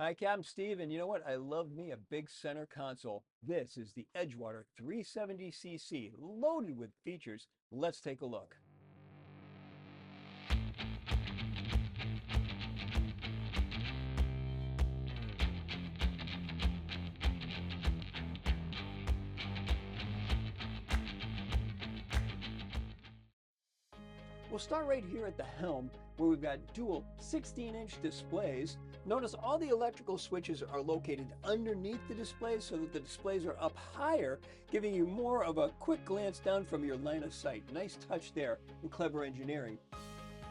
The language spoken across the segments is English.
Hi, Captain Steve, and you know what? I love me a big center console. This is the Edgewater 370cc, loaded with features. Let's take a look. We'll start right here at the helm, where we've got dual 16-inch displays. Notice all the electrical switches are located underneath the displays so that the displays are up higher, giving you more of a quick glance down from your line of sight. Nice touch there and clever engineering.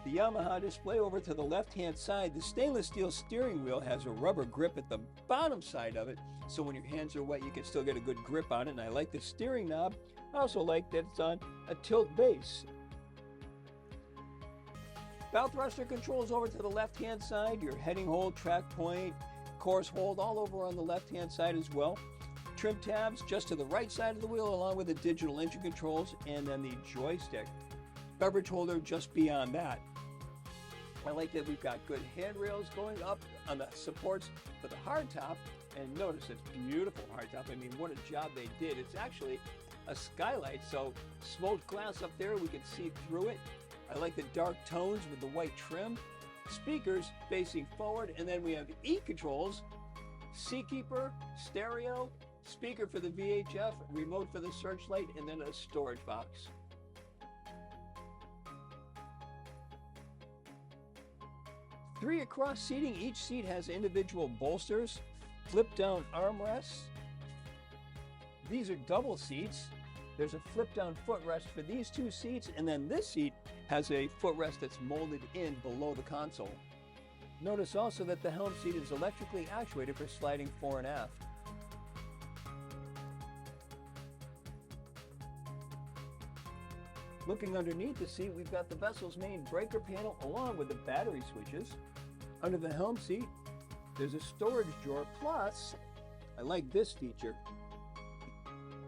The Yamaha display over to the left-hand side, the stainless steel steering wheel has a rubber grip at the bottom side of it, so when your hands are wet, you can still get a good grip on it. And I like the steering knob. I also like that it's on a tilt base. Bow thruster controls over to the left-hand side, your heading hold, track point, course hold, all over on the left-hand side as well. Trim tabs just to the right side of the wheel, along with the digital engine controls, and then the joystick. Beverage holder just beyond that. I like that we've got good handrails going up on the supports for the hardtop, and notice it's beautiful hardtop. I mean, what a job they did. It's actually a skylight, so smoked glass up there, we can see through it. I like the dark tones with the white trim. Speakers facing forward, and then we have E-controls, Seakeeper, stereo, speaker for the VHF, remote for the searchlight, and then a storage box. Three across seating. Each seat has individual bolsters, flip-down armrests. These are double seats. There's a flip-down footrest for these two seats, and then this seat has a footrest that's molded in below the console. Notice also that the helm seat is electrically actuated for sliding fore and aft. Looking underneath the seat, we've got the vessel's main breaker panel along with the battery switches. Under the helm seat, there's a storage drawer, plus, I like this feature,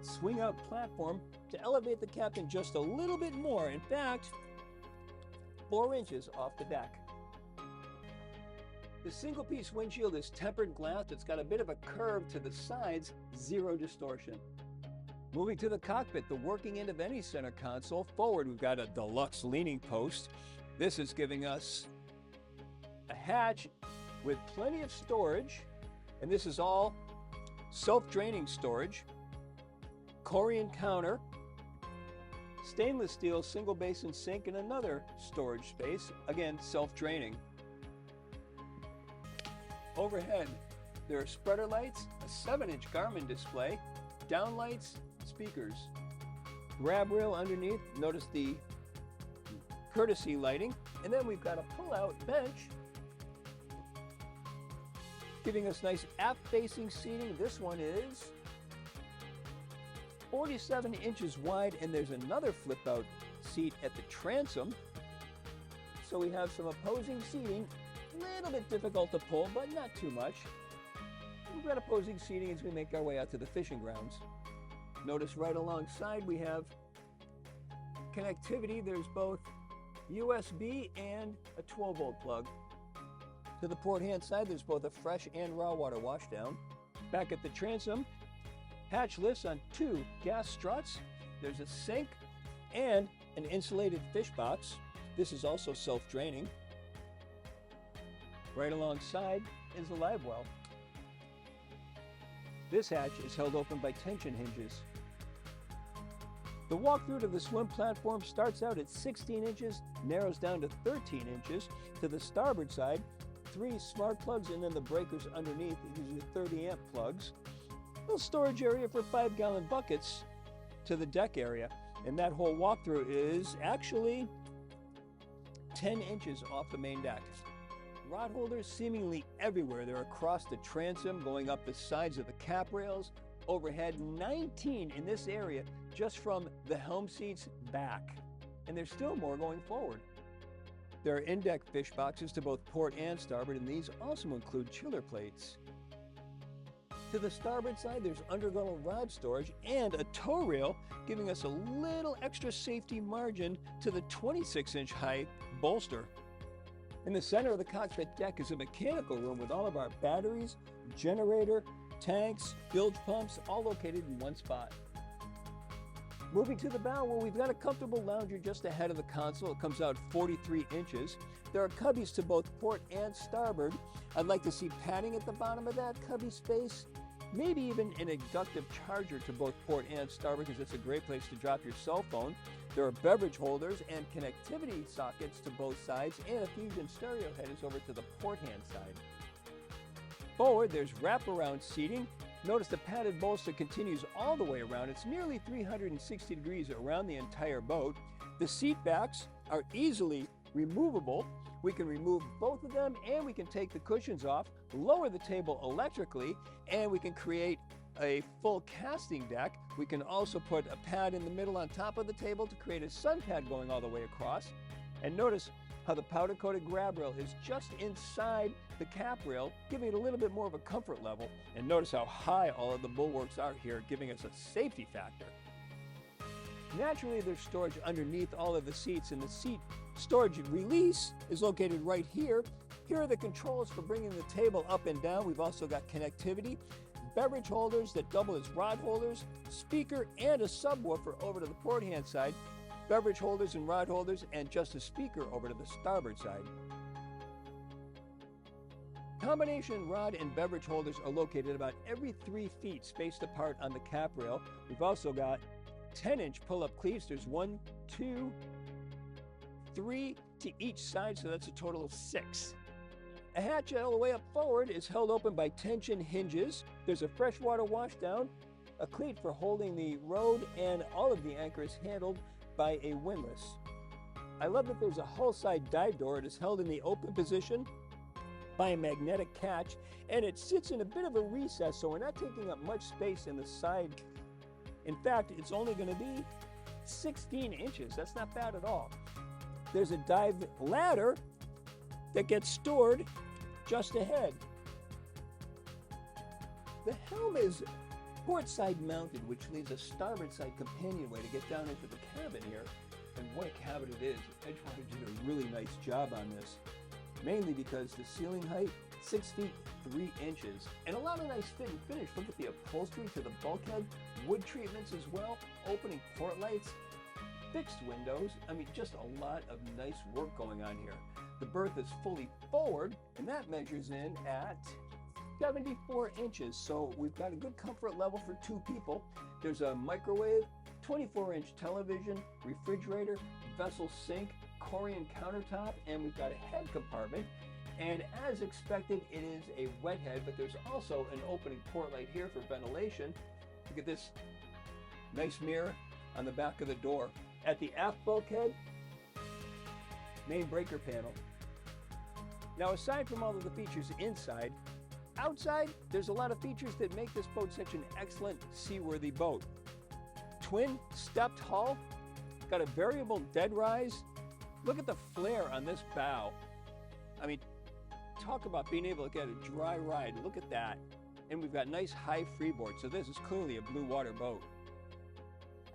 swing out platform to elevate the captain just a little bit more. In fact, 4 inches off the deck. The single piece windshield is tempered glass. It's got a bit of a curve to the sides, zero distortion. Moving to the cockpit, the working end of any center console. Forward, we've got a deluxe leaning post. This is giving us a hatch with plenty of storage, and this is all self-draining storage. Corian counter, stainless steel single basin sink, and another storage space, again self-draining. Overhead, there are spreader lights, a 7-inch Garmin display, downlights, speakers. Grab rail underneath, notice the courtesy lighting, and then we've got a pull-out bench giving us nice aft-facing seating. This one is 47 inches wide, and there's another flip-out seat at the transom. So we have some opposing seating, a little bit difficult to pull, but not too much. We've got opposing seating as we make our way out to the fishing grounds. Notice right alongside we have connectivity. There's both USB and a 12-volt plug. To the port hand side, there's both a fresh and raw water washdown. Back at the transom, hatch lifts on 2 gas struts. There's a sink and an insulated fish box. This is also self-draining. Right alongside is a live well. This hatch is held open by tension hinges. The walk-through to the swim platform starts out at 16 inches, narrows down to 13 inches. To the starboard side, 3 smart plugs, and then the breakers underneath. These are 30-amp plugs. Little storage area for 5-gallon buckets to the deck area. And that whole walkthrough is actually 10 inches off the main deck. Rod holders seemingly everywhere. They're across the transom, going up the sides of the cap rails. Overhead, 19 in this area, just from the helm seats back. And there's still more going forward. There are in-deck fish boxes to both port and starboard, and these also include chiller plates. To the starboard side, there's undergunnel rod storage and a tow rail, giving us a little extra safety margin to the 26-inch high bolster. In the center of the cockpit deck is a mechanical room with all of our batteries, generator, tanks, bilge pumps, all located in one spot. Moving to the bow, where we've got a comfortable lounger just ahead of the console. It comes out 43 inches. There are cubbies to both port and starboard. I'd like to see padding at the bottom of that cubby space. Maybe even an inductive charger to both port and starboard, because it's a great place to drop your cell phone. There are beverage holders and connectivity sockets to both sides, and a fusion stereo head is over to the port hand side. Forward, there's wraparound seating. Notice the padded bolster continues all the way around. It's nearly 360 degrees around the entire boat. The seat backs are easily removable. We can remove both of them, and we can take the cushions off, lower the table electrically, and we can create a full casting deck. We can also put a pad in the middle on top of the table to create a sun pad going all the way across. And notice how the powder-coated grab rail is just inside the cap rail, giving it a little bit more of a comfort level. And notice how high all of the bulwarks are here, giving us a safety factor. Naturally, there's storage underneath all of the seats, and the seat storage release is located right here. Here are the controls for bringing the table up and down. We've also got connectivity, beverage holders that double as rod holders, speaker and a subwoofer over to the port hand side, beverage holders and rod holders, and just a speaker over to the starboard side. Combination rod and beverage holders are located about every 3 feet spaced apart on the cap rail. We've also got 10-inch pull-up cleats. There's 1, 2, 3 to each side, so that's a total of 6. A hatch all the way up forward is held open by tension hinges. There's a freshwater washdown, a cleat for holding the rode, and all of the anchor is handled by a windlass. I love that there's a hull side dive door. It is held in the open position by a magnetic catch, and it sits in a bit of a recess, so we're not taking up much space in the side. In fact, it's only going to be 16 inches. That's not bad at all. There's a dive ladder that gets stored just ahead. The helm is port side mounted, which leaves a starboard side companionway to get down into the cabin here. And what a cabin it is. Edgewater did a really nice job on this, mainly because the ceiling height, 6 feet 3 inches, and a lot of nice fit and finish. Look at the upholstery to the bulkhead, wood treatments as well, opening port lights, fixed windows. I mean, just a lot of nice work going on here. The berth is fully forward, and that measures in at 74 inches. So we've got a good comfort level for 2 people. There's a microwave, 24-inch television, refrigerator, vessel sink, Corian countertop, and we've got a head compartment. And as expected, it is a wet head, but there's also an opening port light here for ventilation. Look at this nice mirror on the back of the door. At the aft bulkhead, main breaker panel. Now, aside from all of the features inside, outside, there's a lot of features that make this boat such an excellent seaworthy boat. Twin stepped hull, got a variable dead rise. Look at the flare on this bow. I mean, talk about being able to get a dry ride. Look at that. And we've got nice high freeboard, so this is clearly a blue water boat.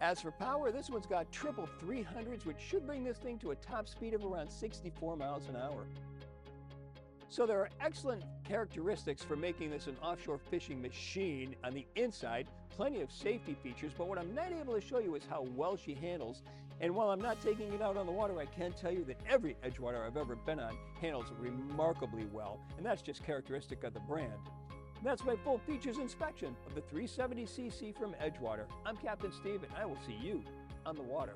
As for power, this one's got triple 300s, which should bring this thing to a top speed of around 64 miles an hour. So there are excellent characteristics for making this an offshore fishing machine. On the inside, plenty of safety features, but what I'm not able to show you is how well she handles. And while I'm not taking it out on the water, I can tell you that every Edgewater I've ever been on handles remarkably well, and that's just characteristic of the brand. And that's my full features inspection of the 370cc from Edgewater. I'm Captain Steve, and I will see you on the water.